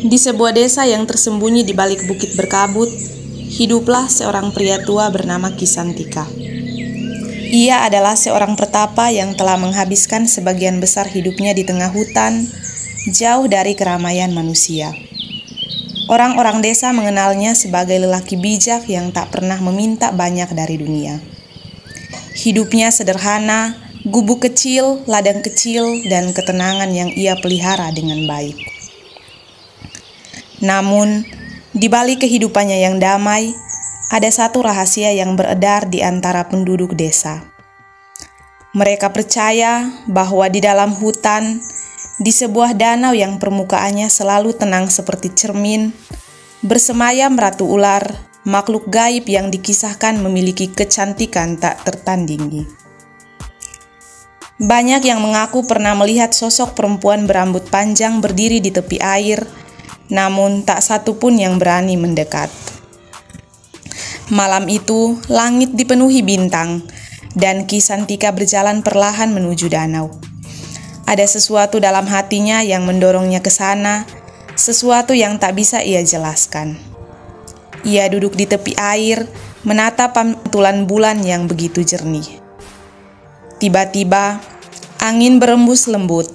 Di sebuah desa yang tersembunyi di balik bukit berkabut, hiduplah seorang pria tua bernama Kisantika. Ia adalah seorang pertapa yang telah menghabiskan sebagian besar hidupnya di tengah hutan, jauh dari keramaian manusia. Orang-orang desa mengenalnya sebagai lelaki bijak yang tak pernah meminta banyak dari dunia. Hidupnya sederhana, gubuk kecil, ladang kecil, dan ketenangan yang ia pelihara dengan baik. Namun, di balik kehidupannya yang damai, ada satu rahasia yang beredar di antara penduduk desa. Mereka percaya bahwa di dalam hutan, di sebuah danau yang permukaannya selalu tenang seperti cermin, bersemayam ratu ular, makhluk gaib yang dikisahkan memiliki kecantikan tak tertandingi. Banyak yang mengaku pernah melihat sosok perempuan berambut panjang berdiri di tepi air, namun tak satu pun yang berani mendekat. Malam itu, langit dipenuhi bintang, dan Kisantika berjalan perlahan menuju danau. Ada sesuatu dalam hatinya yang mendorongnya ke sana, sesuatu yang tak bisa ia jelaskan. Ia duduk di tepi air, menatap pantulan bulan yang begitu jernih. Tiba-tiba, angin berembus lembut,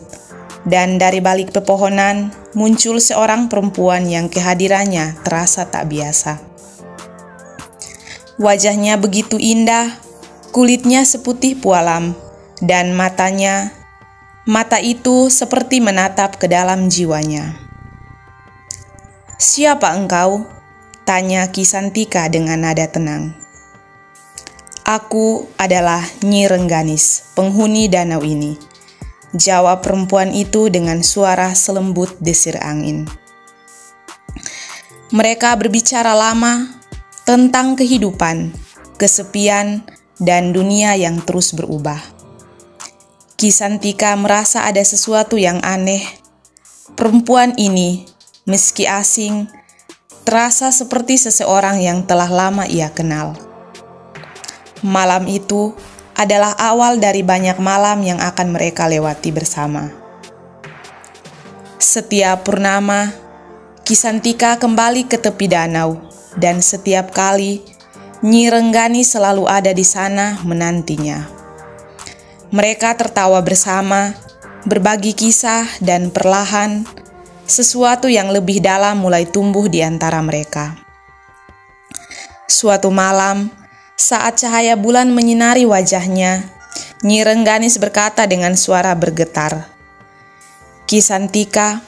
dan dari balik pepohonan muncul seorang perempuan yang kehadirannya terasa tak biasa. Wajahnya begitu indah, kulitnya seputih pualam, dan mata itu seperti menatap ke dalam jiwanya. "Siapa engkau?" tanya Kisantika dengan nada tenang. "Aku adalah Nyi Rengganis, penghuni danau ini," jawab perempuan itu dengan suara selembut desir angin. Mereka berbicara lama tentang kehidupan, kesepian, dan dunia yang terus berubah. Kisantika merasa ada sesuatu yang aneh. Perempuan ini, meski asing, terasa seperti seseorang yang telah lama ia kenal. Malam itu adalah awal dari banyak malam yang akan mereka lewati bersama. Setiap purnama, Kisantika kembali ke tepi danau, dan setiap kali Nyi Rengganis selalu ada di sana menantinya. Mereka tertawa bersama, berbagi kisah, dan perlahan sesuatu yang lebih dalam mulai tumbuh di antara mereka. Suatu malam, saat cahaya bulan menyinari wajahnya, Nyi Rengganis berkata dengan suara bergetar, "Kisantika,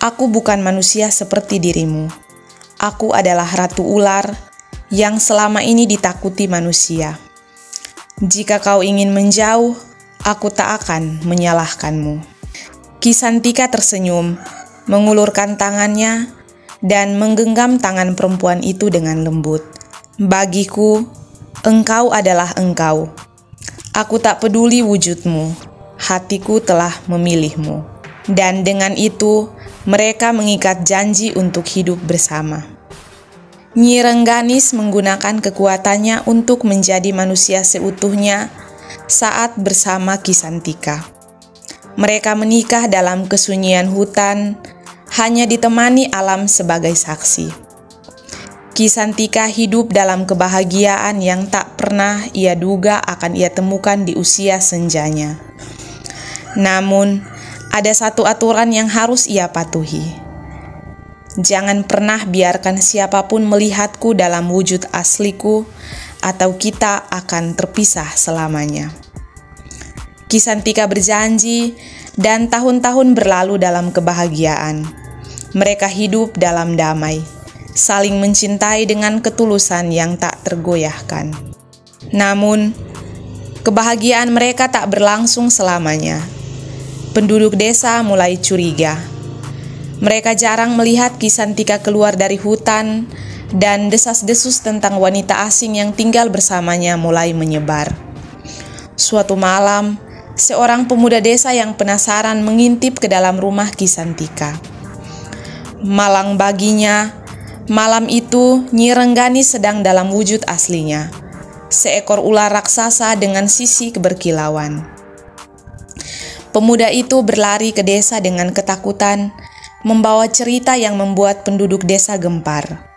aku bukan manusia seperti dirimu. Aku adalah ratu ular yang selama ini ditakuti manusia. Jika kau ingin menjauh, aku tak akan menyalahkanmu." Kisantika tersenyum, mengulurkan tangannya, dan menggenggam tangan perempuan itu dengan lembut. "Bagiku, engkau adalah engkau. Aku tak peduli wujudmu, hatiku telah memilihmu." Dan dengan itu, mereka mengikat janji untuk hidup bersama. Nyi Rengganis menggunakan kekuatannya untuk menjadi manusia seutuhnya saat bersama Kisantika. Mereka menikah dalam kesunyian hutan, hanya ditemani alam sebagai saksi. Kisantika hidup dalam kebahagiaan yang tak pernah ia duga akan ia temukan di usia senjanya. Namun, ada satu aturan yang harus ia patuhi. Jangan pernah biarkan siapapun melihatku dalam wujud asliku, atau kita akan terpisah selamanya. Kisantika berjanji, dan tahun-tahun berlalu dalam kebahagiaan. Mereka hidup dalam damai, saling mencintai dengan ketulusan yang tak tergoyahkan. Namun, kebahagiaan mereka tak berlangsung selamanya. Penduduk desa mulai curiga. Mereka jarang melihat Kisantika keluar dari hutan, dan desas-desus tentang wanita asing yang tinggal bersamanya mulai menyebar. Suatu malam, seorang pemuda desa yang penasaran mengintip ke dalam rumah Kisantika. Malang baginya, malam itu Nyi Rengganis sedang dalam wujud aslinya, seekor ular raksasa dengan sisi keberkilauan. Pemuda itu berlari ke desa dengan ketakutan, membawa cerita yang membuat penduduk desa gempar.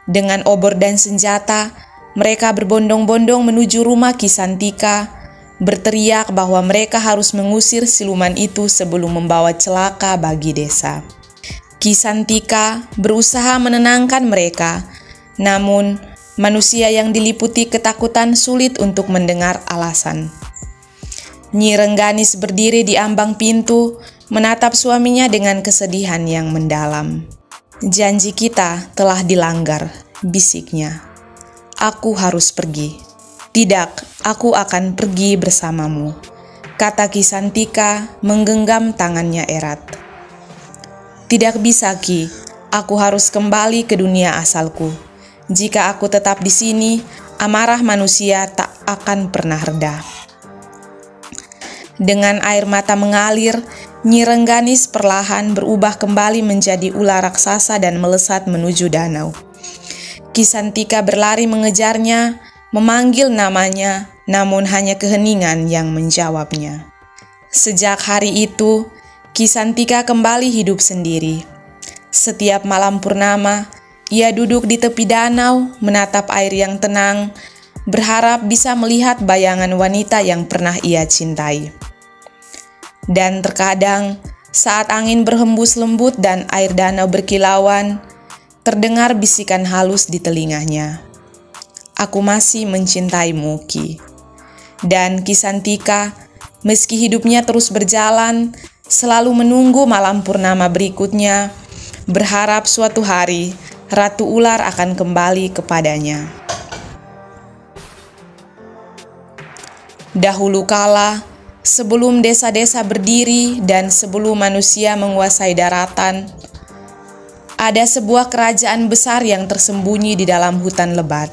Dengan obor dan senjata, mereka berbondong-bondong menuju rumah Kisantika, berteriak bahwa mereka harus mengusir siluman itu sebelum membawa celaka bagi desa. Kisantika berusaha menenangkan mereka, namun manusia yang diliputi ketakutan sulit untuk mendengar alasan. Nyi Rengganis berdiri di ambang pintu, menatap suaminya dengan kesedihan yang mendalam. "Janji kita telah dilanggar," bisiknya. "Aku harus pergi." "Tidak, aku akan pergi bersamamu," kata Kisantika menggenggam tangannya erat. "Tidak bisa, Ki. Aku harus kembali ke dunia asalku. Jika aku tetap di sini, amarah manusia tak akan pernah reda." Dengan air mata mengalir, Nyi Rengganis perlahan berubah kembali menjadi ular raksasa dan melesat menuju danau. Kisantika berlari mengejarnya, memanggil namanya, namun hanya keheningan yang menjawabnya. Sejak hari itu, Kisantika kembali hidup sendiri. Setiap malam purnama, ia duduk di tepi danau, menatap air yang tenang, berharap bisa melihat bayangan wanita yang pernah ia cintai. Dan terkadang, saat angin berhembus lembut dan air danau berkilauan, terdengar bisikan halus di telinganya. "Aku masih mencintaimu, Ki." Dan Kisantika, meski hidupnya terus berjalan, selalu menunggu malam purnama berikutnya, berharap suatu hari Ratu Ular akan kembali kepadanya. Dahulu kala, sebelum desa-desa berdiri dan sebelum manusia menguasai daratan, ada sebuah kerajaan besar yang tersembunyi di dalam hutan lebat.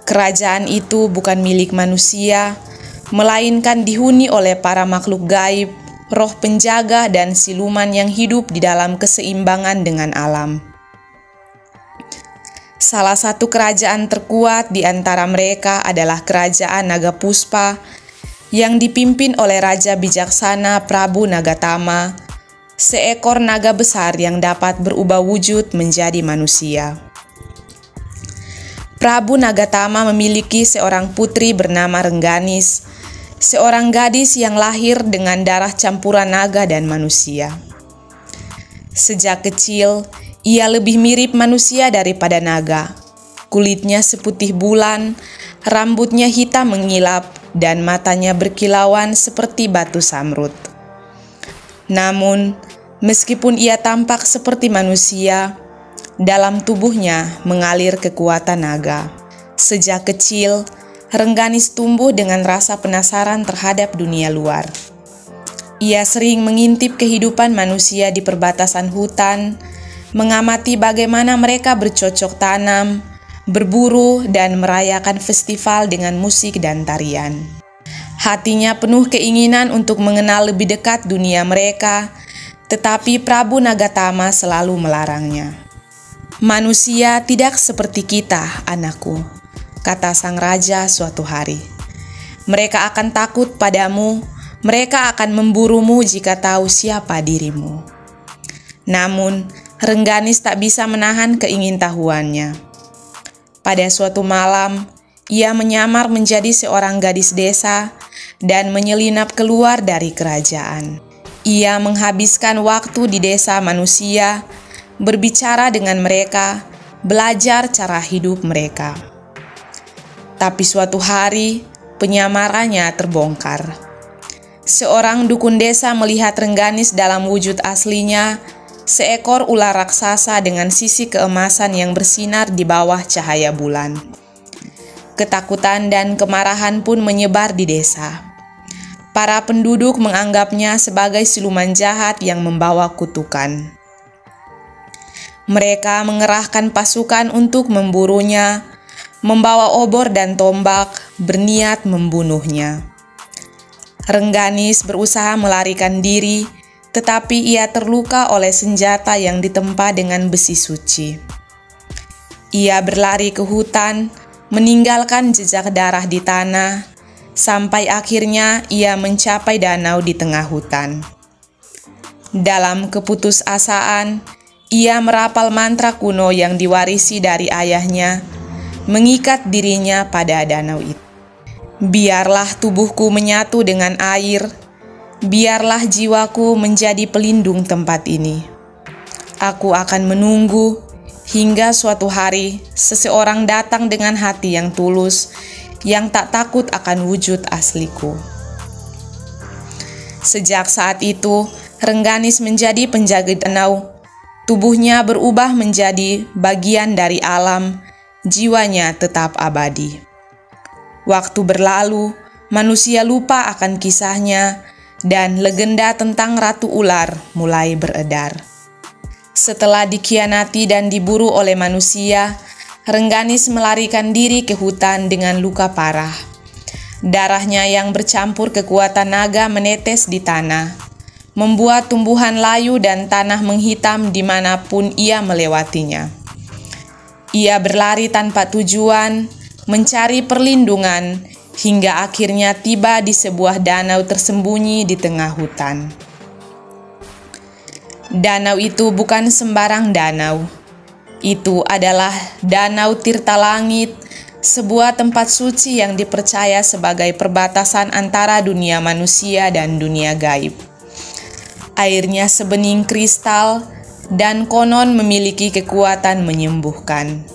Kerajaan itu bukan milik manusia, melainkan dihuni oleh para makhluk gaib, roh penjaga dan siluman yang hidup di dalam keseimbangan dengan alam. Salah satu kerajaan terkuat di antara mereka adalah Kerajaan Naga Puspa, yang dipimpin oleh Raja Bijaksana Prabu Nagatama, seekor naga besar yang dapat berubah wujud menjadi manusia. Prabu Nagatama memiliki seorang putri bernama Rengganis, seorang gadis yang lahir dengan darah campuran naga dan manusia. Sejak kecil, ia lebih mirip manusia daripada naga. Kulitnya seputih bulan, rambutnya hitam mengilap, dan matanya berkilauan seperti batu samrut. Namun, meskipun ia tampak seperti manusia, dalam tubuhnya mengalir kekuatan naga. Sejak kecil, Rengganis tumbuh dengan rasa penasaran terhadap dunia luar. Ia sering mengintip kehidupan manusia di perbatasan hutan, mengamati bagaimana mereka bercocok tanam, berburu, dan merayakan festival dengan musik dan tarian. Hatinya penuh keinginan untuk mengenal lebih dekat dunia mereka, tetapi Prabu Nagatama selalu melarangnya. "Manusia tidak seperti kita, anakku," kata sang raja suatu hari. "Mereka akan takut padamu, mereka akan memburumu jika tahu siapa dirimu." Namun, Rengganis tak bisa menahan keingintahuannya. Pada suatu malam, ia menyamar menjadi seorang gadis desa dan menyelinap keluar dari kerajaan. Ia menghabiskan waktu di desa manusia, berbicara dengan mereka, belajar cara hidup mereka. Tapi suatu hari, penyamarannya terbongkar. Seorang dukun desa melihat Rengganis dalam wujud aslinya, seekor ular raksasa dengan sisi keemasan yang bersinar di bawah cahaya bulan. Ketakutan dan kemarahan pun menyebar di desa. Para penduduk menganggapnya sebagai siluman jahat yang membawa kutukan. Mereka mengerahkan pasukan untuk memburunya, membawa obor dan tombak, berniat membunuhnya. Rengganis berusaha melarikan diri, tetapi ia terluka oleh senjata yang ditempa dengan besi suci. Ia berlari ke hutan, meninggalkan jejak darah di tanah, sampai akhirnya ia mencapai danau di tengah hutan. Dalam keputusasaan, ia merapal mantra kuno yang diwarisi dari ayahnya, mengikat dirinya pada danau itu. Biarlah tubuhku menyatu dengan air, biarlah jiwaku menjadi pelindung tempat ini. Aku akan menunggu hingga suatu hari seseorang datang dengan hati yang tulus, yang tak takut akan wujud asliku. Sejak saat itu, Rengganis menjadi penjaga danau. Tubuhnya berubah menjadi bagian dari alam, jiwanya tetap abadi. Waktu berlalu, manusia lupa akan kisahnya, dan legenda tentang Ratu Ular mulai beredar. Setelah dikhianati dan diburu oleh manusia, Rengganis melarikan diri ke hutan dengan luka parah. Darahnya yang bercampur kekuatan naga menetes di tanah, membuat tumbuhan layu dan tanah menghitam dimanapun ia melewatinya. Ia berlari tanpa tujuan, mencari perlindungan, hingga akhirnya tiba di sebuah danau tersembunyi di tengah hutan. Danau itu bukan sembarang danau. Itu adalah Danau Tirtalangit, sebuah tempat suci yang dipercaya sebagai perbatasan antara dunia manusia dan dunia gaib. Airnya sebening kristal dan konon memiliki kekuatan menyembuhkan.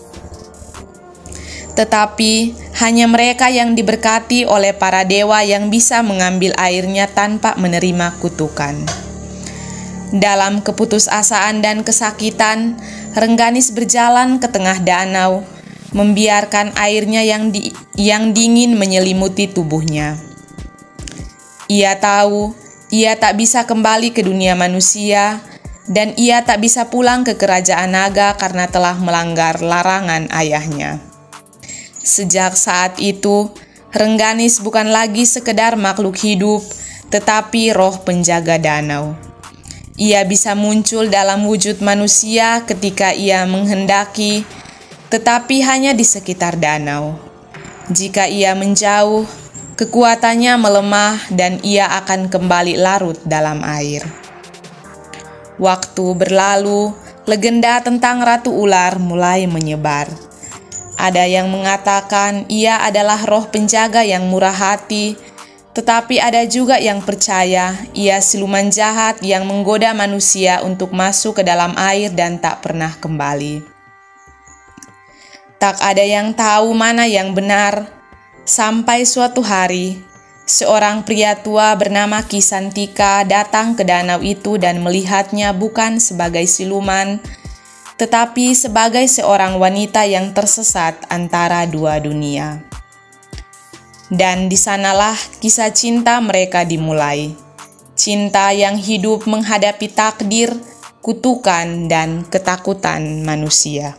Tetapi hanya mereka yang diberkati oleh para dewa yang bisa mengambil airnya tanpa menerima kutukan. Dalam keputusasaan dan kesakitan, Rengganis berjalan ke tengah danau, membiarkan airnya yang dingin menyelimuti tubuhnya. Ia tahu ia tak bisa kembali ke dunia manusia, dan ia tak bisa pulang ke kerajaan naga karena telah melanggar larangan ayahnya. Sejak saat itu, Rengganis bukan lagi sekedar makhluk hidup, tetapi roh penjaga danau. Ia bisa muncul dalam wujud manusia ketika ia menghendaki, tetapi hanya di sekitar danau. Jika ia menjauh, kekuatannya melemah dan ia akan kembali larut dalam air. Waktu berlalu, legenda tentang Ratu Ular mulai menyebar. Ada yang mengatakan ia adalah roh penjaga yang murah hati, tetapi ada juga yang percaya ia siluman jahat yang menggoda manusia untuk masuk ke dalam air dan tak pernah kembali. Tak ada yang tahu mana yang benar. Sampai suatu hari, seorang pria tua bernama Ki Santika datang ke danau itu dan melihatnya bukan sebagai siluman, tetapi sebagai seorang wanita yang tersesat antara dua dunia. Dan di sanalah kisah cinta mereka dimulai. Cinta yang hidup menghadapi takdir, kutukan, dan ketakutan manusia.